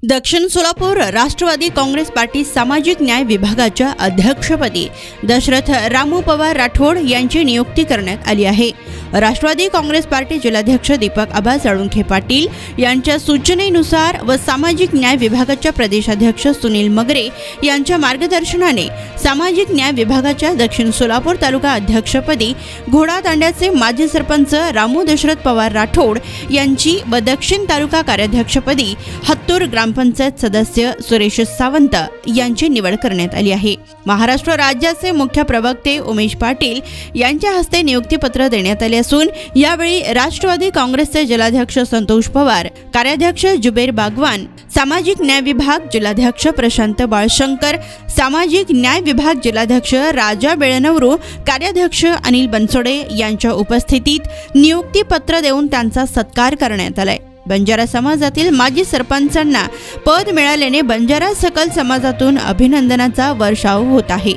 दक्षिण सोलापूर राष्ट्रवादी काँग्रेस पार्टी सामाजिक न्याय विभागाच्या अध्यक्षपदी दशरथ रामू पवार राठोड यांची नियुक्ती करण्यात आली आहे। राष्ट्रवादी काँग्रेस पार्टी जिल्हाध्यक्ष दीपक आबा साळुंखे पाटील यांच्या सूचनेनुसार व सामाजिक न्याय विभागाच्या प्रदेशाध्यक्ष सुनील मगरे यांच्या मार्गदर्शनाने सामाजिक न्याय विभागाच्या दक्षिण सोलापूर तालुका अध्यक्षपदी घोडातांड्याचे माजी सरपंच रामू दशरथ पवार राठोड यांची व दक्षिण तालुका कार्याध्यक्षपदी हत्तूर ग्रामपंचायत सदस्य सुरेश सावंत यांची निवड करण्यात आली आहे। महाराष्ट्र राज्याचे मुख्य प्रवक्ते उमेश पाटील यांच्या हस्ते नियुक्तीपत्र देण्यात आले असून यावेळी राष्ट्रवादी काँग्रेसचे जिल्हाध्यक्ष संतोष पवार, कार्याध्यक्ष जुबेर बागवान, सामाजिक न्याय विभाग जिल्हाध्यक्ष प्रशांत बाळशंकर, सामाजिक न्याय विभाग जिल्हाध्यक्ष राजा बेळनवरू, कार्याध्यक्ष अनिल बनसोडे यांच्या उपस्थितीत नियुक्तीपत्र देऊन त्यांचा सत्कार करण्यात आलाय। बंजारा समाजातील माजी सरपंचांना पद मिळाल्याने बंजारा सकल समाजातून अभिनंदनाचा वर्षाव होत आहे।